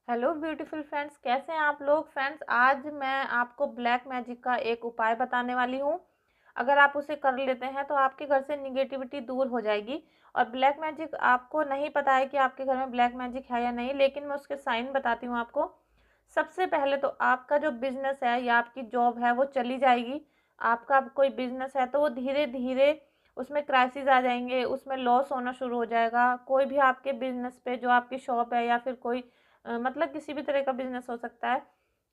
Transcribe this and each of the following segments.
Hello beautiful friends, कैसे हैं आप लोग। फ्रेंड्स, आज मैं आपको ब्लैक मैजिक का एक उपाय बताने वाली हूँ। अगर आप उसे कर लेते हैं तो आपके घर से निगेटिविटी दूर हो जाएगी। और ब्लैक मैजिक आपको नहीं पता है कि आपके घर में ब्लैक मैजिक है या नहीं, लेकिन मैं उसके साइन बताती हूँ आपको। सबसे पहले तो आपका जो बिजनेस है या आपकी जॉब है वो चली जाएगी। आपका कोई बिजनेस है तो वो धीरे धीरे उसमें क्राइसिस आ जाएंगे, उसमें लॉस होना शुरू हो जाएगा। कोई भी आपके बिजनेस पे, जो आपकी शॉप है या फिर कोई मतलब किसी भी तरह का बिजनेस हो सकता है,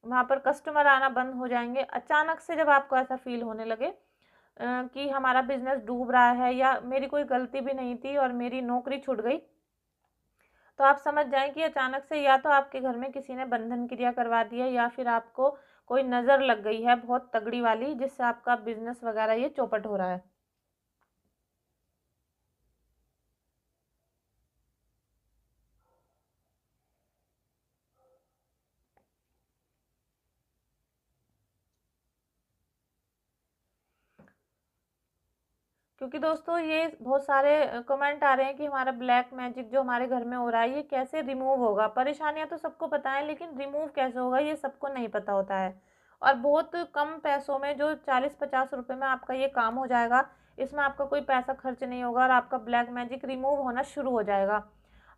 वहाँ पर कस्टमर आना बंद हो जाएंगे। अचानक से जब आपको ऐसा फील होने लगे कि हमारा बिजनेस डूब रहा है या मेरी कोई गलती भी नहीं थी और मेरी नौकरी छूट गई, तो आप समझ जाएं कि अचानक से या तो आपके घर में किसी ने बंधन क्रिया करवा दी है या फिर आपको कोई नज़र लग गई है बहुत तगड़ी वाली, जिससे आपका बिजनेस वगैरह ये चौपट हो रहा है। क्योंकि दोस्तों ये बहुत सारे कमेंट आ रहे हैं कि हमारा ब्लैक मैजिक जो हमारे घर में हो रहा है ये कैसे रिमूव होगा। परेशानियां तो सबको पता है, लेकिन रिमूव कैसे होगा ये सबको नहीं पता होता है। और बहुत कम पैसों में, जो 40-50 रुपए में आपका ये काम हो जाएगा। इसमें आपका कोई पैसा खर्च नहीं होगा और आपका ब्लैक मैजिक रिमूव होना शुरू हो जाएगा।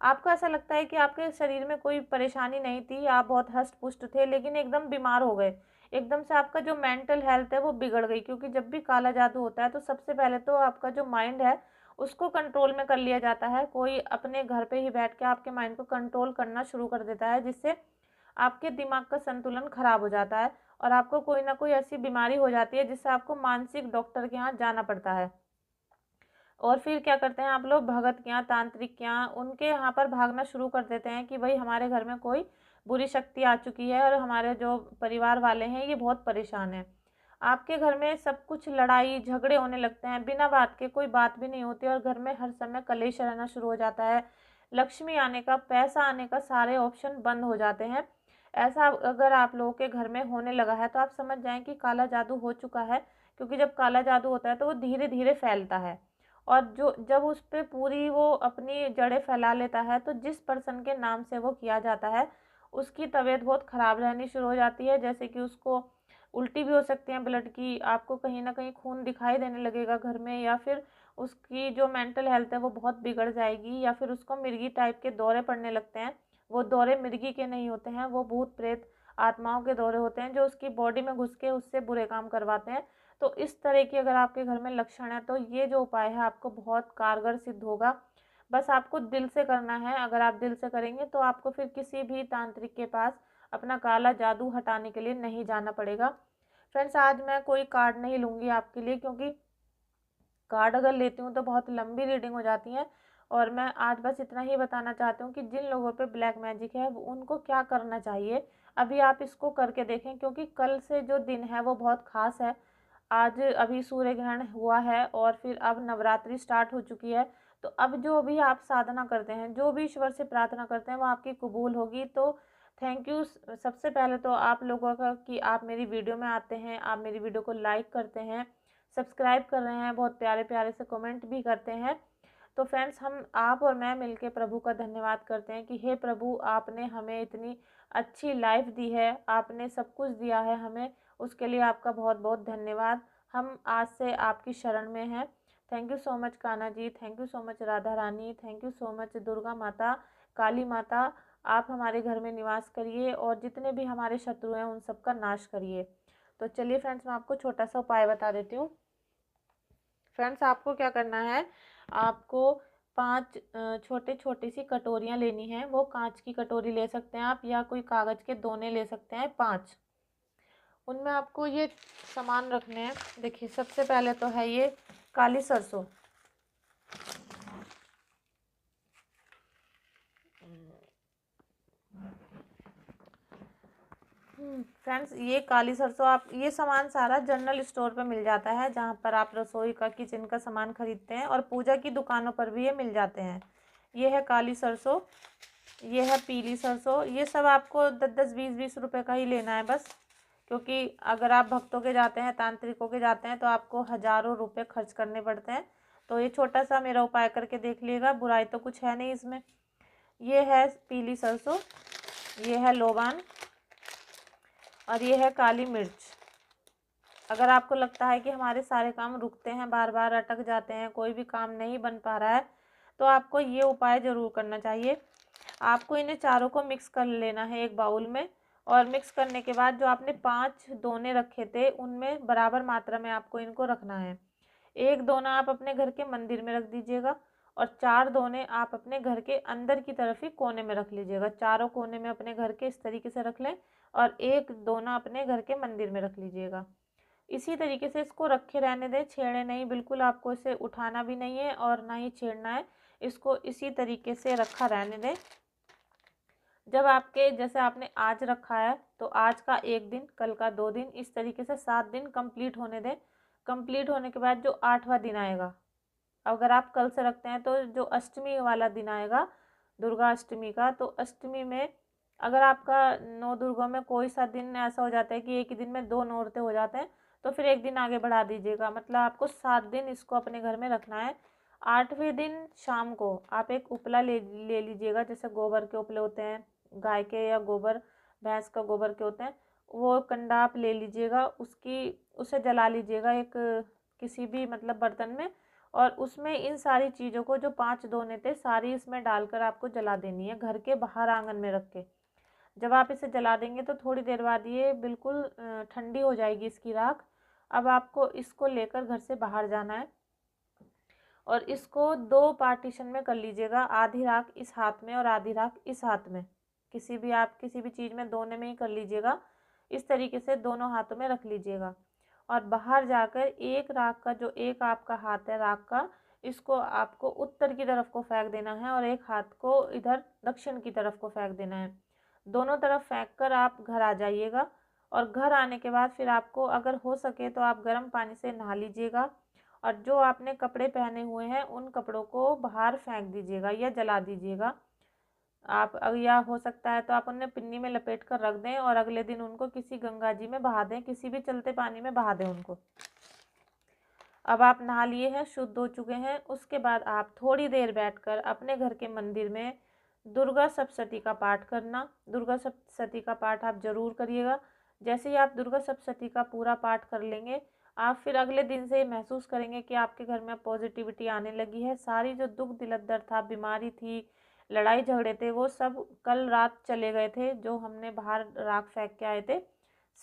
आपको ऐसा लगता है कि आपके शरीर में कोई परेशानी नहीं थी, आप बहुत हष्ट पुष्ट थे, लेकिन एकदम बीमार हो गए। एकदम से आपका जो मेंटल हेल्थ है वो बिगड़ गई। क्योंकि जब भी काला जादू होता है तो सबसे पहले तो आपका जो माइंड है उसको कंट्रोल में कर लिया जाता है। कोई अपने घर पे ही बैठ के आपके माइंड को कंट्रोल करना शुरू कर देता है, जिससे आपके दिमाग का संतुलन खराब हो जाता है और आपको कोई ना कोई ऐसी बीमारी हो जाती है जिससे आपको मानसिक डॉक्टर के यहाँ जाना पड़ता है। और फिर क्या करते हैं आप लोग, भगत के यहाँ, तांत्रिक के यहाँ, उनके यहाँ पर भागना शुरू कर देते हैं कि भाई हमारे घर में कोई बुरी शक्ति आ चुकी है और हमारे जो परिवार वाले हैं ये बहुत परेशान हैं। आपके घर में सब कुछ लड़ाई झगड़े होने लगते हैं, बिना बात के कोई बात भी नहीं होती और घर में हर समय कलेश रहना शुरू हो जाता है। लक्ष्मी आने का, पैसा आने का सारे ऑप्शन बंद हो जाते हैं। ऐसा अगर आप लोगों के घर में होने लगा है तो आप समझ जाएं कि काला जादू हो चुका है। क्योंकि जब काला जादू होता है तो वो धीरे धीरे फैलता है। और जो जब उस पे पूरी वो अपनी जड़ें फैला लेता है तो जिस पर्सन के नाम से वो किया जाता है उसकी तबीयत बहुत ख़राब रहनी शुरू हो जाती है। जैसे कि उसको उल्टी भी हो सकती है ब्लड की, आपको कहीं ना कहीं खून दिखाई देने लगेगा घर में, या फिर उसकी जो मेंटल हेल्थ है वो बहुत बिगड़ जाएगी, या फिर उसको मिर्गी टाइप के दौरे पड़ने लगते हैं। वो दौरे मिर्गी के नहीं होते हैं, वो भूत प्रेत आत्माओं के दौरे होते हैं जो उसकी बॉडी में घुस के उससे बुरे काम करवाते हैं। तो इस तरह की अगर आपके घर में लक्षण है तो ये जो उपाय है आपको बहुत कारगर सिद्ध होगा। बस आपको दिल से करना है। अगर आप दिल से करेंगे तो आपको फिर किसी भी तांत्रिक के पास अपना काला जादू हटाने के लिए नहीं जाना पड़ेगा। फ्रेंड्स, आज मैं कोई कार्ड नहीं लूँगी आपके लिए, क्योंकि कार्ड अगर लेती हूँ तो बहुत लंबी रीडिंग हो जाती है। और मैं आज बस इतना ही बताना चाहती हूँ कि जिन लोगों पे ब्लैक मैजिक है उनको क्या करना चाहिए। अभी आप इसको करके देखें, क्योंकि कल से जो दिन है वो बहुत ख़ास है। आज अभी सूर्य ग्रहण हुआ है और फिर अब नवरात्रि स्टार्ट हो चुकी है। तो अब जो भी आप साधना करते हैं, जो भी ईश्वर से प्रार्थना करते हैं वो आपकी कबूल होगी। तो थैंक यू सबसे पहले तो आप लोगों का कि आप मेरी वीडियो में आते हैं, आप मेरी वीडियो को लाइक करते हैं, सब्सक्राइब कर रहे हैं, बहुत प्यारे प्यारे से कमेंट भी करते हैं। तो फ्रेंड्स, हम आप और मैं मिलके प्रभु का धन्यवाद करते हैं कि हे प्रभु, आपने हमें इतनी अच्छी लाइफ दी है, आपने सब कुछ दिया है हमें, उसके लिए आपका बहुत बहुत धन्यवाद। हम आज से आपकी शरण में हैं। Thank you so much Kanha ji, thank you so much Radha Rani, thank you so much Durga Mata, Kali माता। आप हमारे घर में निवास करिए और जितने भी हमारे शत्रु हैं उन सब का नाश करिए। तो चलिए फ्रेंड्स, मैं आपको छोटा सा उपाय बता देती हूँ। फ्रेंड्स, आपको क्या करना है, आपको 5 छोटे छोटी सी कटोरियाँ लेनी हैं। वो कांच की कटोरी ले सकते हैं आप, या कोई कागज़ के दोने ले सकते हैं 5। उनमें आपको ये सामान रखने हैं। देखिए, सबसे पहले तो है ये काली सरसों। फ्रेंड्स, ये काली सरसों, आप ये सामान सारा जनरल स्टोर पे मिल जाता है, जहाँ पर आप रसोई का, किचन का सामान खरीदते हैं, और पूजा की दुकानों पर भी ये मिल जाते हैं। ये है काली सरसों, ये है पीली सरसों। ये सब आपको 10-10 20-20 रुपए का ही लेना है बस। क्योंकि अगर आप भक्तों के जाते हैं, तांत्रिकों के जाते हैं, तो आपको हज़ारों रुपए खर्च करने पड़ते हैं। तो ये छोटा सा मेरा उपाय करके देख लीजिएगा, बुराई तो कुछ है नहीं इसमें। ये है पीली सरसों। ये है लोबान और ये है काली मिर्च। अगर आपको लगता है कि हमारे सारे काम रुकते हैं, बार बार अटक जाते हैं, कोई भी काम नहीं बन पा रहा है, तो आपको ये उपाय ज़रूर करना चाहिए। आपको इन्हें चारों को मिक्स कर लेना है एक बाउल में, और मिक्स करने के बाद जो आपने 5 दोने रखे थे उनमें बराबर मात्रा में आपको इनको रखना है। एक दोना आप अपने घर के मंदिर में रख दीजिएगा और 4 दोने आप अपने घर के अंदर की तरफ ही कोने में रख लीजिएगा। चारों कोने में अपने घर के इस तरीके से रख लें और एक दोना अपने घर के मंदिर में रख लीजिएगा। इसी तरीके से इसको रखे रहने दें, छेड़े नहीं, बिल्कुल आपको इसे उठाना भी नहीं है और ना ही छेड़ना है। इसको इसी तरीके से रखा रहने दें। जब आपके जैसे आपने आज रखा है तो आज का 1 दिन, कल का 2 दिन, इस तरीके से 7 दिन कंप्लीट होने दें। कंप्लीट होने के बाद जो 8वां दिन आएगा, अगर आप कल से रखते हैं तो जो अष्टमी वाला दिन आएगा दुर्गा अष्टमी का, तो अष्टमी में अगर आपका 9 दुर्गा में कोई सा दिन ऐसा हो जाता है कि एक ही दिन में 2 नौरते हो जाते हैं, तो फिर एक दिन आगे बढ़ा दीजिएगा। मतलब आपको 7 दिन इसको अपने घर में रखना है। 8वें दिन शाम को आप एक उपला ले लीजिएगा, जैसे गोबर के उपले होते हैं गाय के, या गोबर भैंस का गोबर के होते हैं, वो कंडा आप ले लीजिएगा, उसे जला लीजिएगा एक किसी भी मतलब बर्तन में, और उसमें इन सारी चीज़ों को जो 5 दोने थे सारी इसमें डालकर आपको जला देनी है, घर के बाहर आंगन में रख के। जब आप इसे जला देंगे तो थोड़ी देर बाद ये बिल्कुल ठंडी हो जाएगी इसकी राख। अब आपको इसको लेकर घर से बाहर जाना है और इसको 2 पार्टीशन में कर लीजिएगा, आधी राख इस हाथ में और आधी राख इस हाथ में। आप किसी भी चीज़ में दोने में ही कर लीजिएगा। इस तरीके से दोनों हाथों में रख लीजिएगा और बाहर जाकर एक राख का, जो एक आपका हाथ है राख का, इसको आपको उत्तर की तरफ को फेंक देना है और एक हाथ को इधर दक्षिण की तरफ को फेंक देना है। दोनों तरफ फेंक कर आप घर आ जाइएगा और घर आने के बाद फिर आपको अगर हो सके तो आप गर्म पानी से नहा लीजिएगा और जो आपने कपड़े पहने हुए हैं उन कपड़ों को बाहर फेंक दीजिएगा या जला दीजिएगा। आप या हो सकता है तो आप उन्हें पिन्नी में लपेट कर रख दें और अगले दिन उनको किसी गंगा जी में बहा दें, किसी भी चलते पानी में बहा दें उनको। अब आप नहा लिए हैं, शुद्ध हो चुके हैं, उसके बाद आप थोड़ी देर बैठकर अपने घर के मंदिर में दुर्गा सप्तशती का पाठ करना। दुर्गा सप्तशती का पाठ आप ज़रूर करिएगा। जैसे ही आप दुर्गा सप्तशती का पूरा पाठ कर लेंगे, आप फिर अगले दिन से महसूस करेंगे कि आपके घर में पॉजिटिविटी आने लगी है। सारी जो दुख दिलद्दर था, बीमारी थी, लड़ाई झगड़े थे, वो सब कल रात चले गए थे, जो हमने बाहर राख फेंक के आए थे,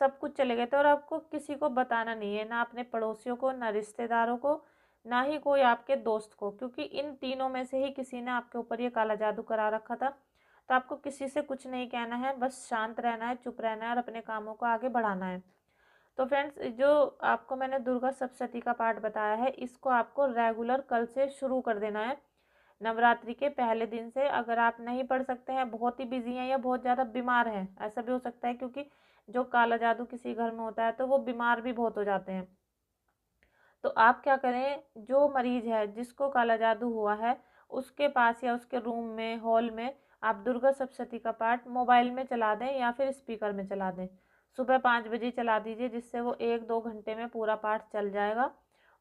सब कुछ चले गए थे। और आपको किसी को बताना नहीं है, ना अपने पड़ोसियों को, ना रिश्तेदारों को, ना ही कोई आपके दोस्त को, क्योंकि इन तीनों में से ही किसी ने आपके ऊपर ये काला जादू करा रखा था। तो आपको किसी से कुछ नहीं कहना है, बस शांत रहना है, चुप रहना है और अपने कामों को आगे बढ़ाना है। तो फ्रेंड्स, जो आपको मैंने दुर्गा सप्तशती का पाठ बताया है, इसको आपको रेगुलर कल से शुरू कर देना है, नवरात्रि के पहले दिन से। अगर आप नहीं पढ़ सकते हैं, बहुत ही बिजी हैं या बहुत ज़्यादा बीमार हैं, ऐसा भी हो सकता है, क्योंकि जो काला जादू किसी घर में होता है तो वो बीमार भी बहुत हो जाते हैं। तो आप क्या करें, जो मरीज है जिसको काला जादू हुआ है, उसके पास या उसके रूम में, हॉल में आप दुर्गा सप्तशती का पाठ मोबाइल में चला दें या फिर स्पीकर में चला दें। सुबह 5 बजे चला दीजिए, जिससे वो 1-2 घंटे में पूरा पाठ चल जाएगा।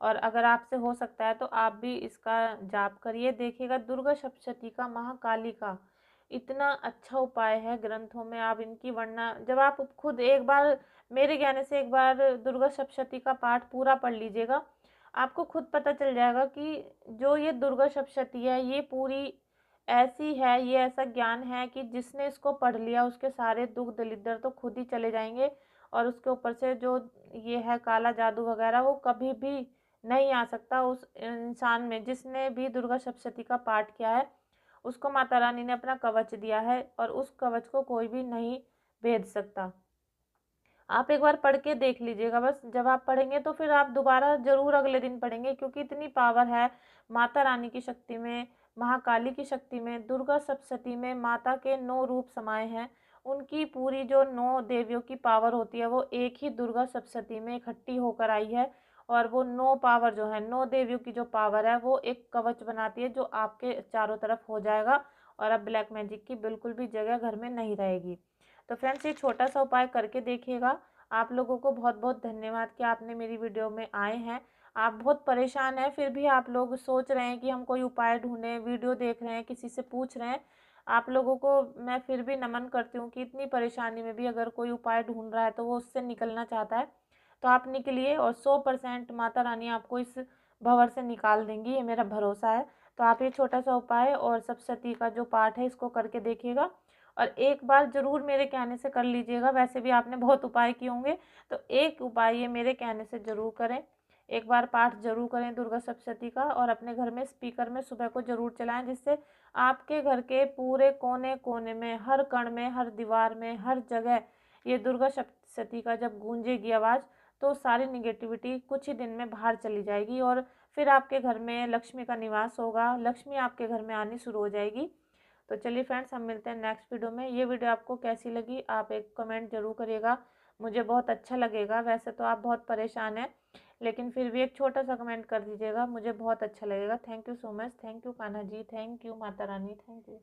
और अगर आपसे हो सकता है तो आप भी इसका जाप करिए, देखिएगा दुर्गा सप्तशती का, महाकाली का इतना अच्छा उपाय है ग्रंथों में। आप इनकी वर्णना, जब आप खुद एक बार मेरे कहने से एक बार दुर्गा सप्तशती का पाठ पूरा पढ़ लीजिएगा, आपको खुद पता चल जाएगा कि जो ये दुर्गा सप्तशती है ये पूरी ऐसी है, ये ऐसा ज्ञान है कि जिसने इसको पढ़ लिया उसके सारे दुख दलिद्दर तो खुद ही चले जाएंगे। और उसके ऊपर से जो ये है काला जादू वगैरह, वो कभी भी नहीं आ सकता उस इंसान में जिसने भी दुर्गा सप्तशती का पाठ किया है। उसको माता रानी ने अपना कवच दिया है और उस कवच को कोई भी नहीं भेद सकता। आप एक बार पढ़ के देख लीजिएगा, बस जब आप पढ़ेंगे तो फिर आप दोबारा ज़रूर अगले दिन पढ़ेंगे, क्योंकि इतनी पावर है माता रानी की शक्ति में, महाकाली की शक्ति में, दुर्गा सप्तशती में माता के 9 रूप समाये हैं। उनकी पूरी जो 9 देवियों की पावर होती है वो एक ही दुर्गा सप्तशती में इकट्ठी होकर आई है। और वो 9 पावर जो है, 9 देवियों की जो पावर है, वो एक कवच बनाती है जो आपके चारों तरफ हो जाएगा और अब ब्लैक मैजिक की बिल्कुल भी जगह घर में नहीं रहेगी। तो फ्रेंड्स, ये छोटा सा उपाय करके देखिएगा। आप लोगों को बहुत बहुत धन्यवाद कि आपने मेरी वीडियो में आए हैं। आप बहुत परेशान हैं, फिर भी आप लोग सोच रहे हैं कि हम कोई उपाय ढूंढें, वीडियो देख रहे हैं, किसी से पूछ रहे हैं। आप लोगों को मैं फिर भी नमन करती हूँ कि इतनी परेशानी में भी अगर कोई उपाय ढूंढ रहा है तो वो उससे निकलना चाहता है, तो आप निकलिए और 100% माता रानी आपको इस भंवर से निकाल देंगी, ये मेरा भरोसा है। तो आप ये छोटा सा उपाय और सप्तशती का जो पाठ है इसको करके देखिएगा, और एक बार ज़रूर मेरे कहने से कर लीजिएगा। वैसे भी आपने बहुत उपाय किए होंगे, तो एक उपाय ये मेरे कहने से ज़रूर करें। एक बार पाठ ज़रूर करें दुर्गा सप्तशती का, और अपने घर में स्पीकर में सुबह को ज़रूर चलाएं, जिससे आपके घर के पूरे कोने कोने में, हर कण में, हर दीवार में, हर जगह ये दुर्गा सप्तशती का जब गूंजेगी आवाज़, तो सारी निगेटिविटी कुछ ही दिन में बाहर चली जाएगी, और फिर आपके घर में लक्ष्मी का निवास होगा, लक्ष्मी आपके घर में आनी शुरू हो जाएगी। तो चलिए फ्रेंड्स, हम मिलते हैं नेक्स्ट वीडियो में। ये वीडियो आपको कैसी लगी आप एक कमेंट जरूर करिएगा, मुझे बहुत अच्छा लगेगा। वैसे तो आप बहुत परेशान हैं, लेकिन फिर भी एक छोटा सा कमेंट कर दीजिएगा, मुझे बहुत अच्छा लगेगा। Thank you so much, thank you Kanha ji, thank you Mata Rani, thank you.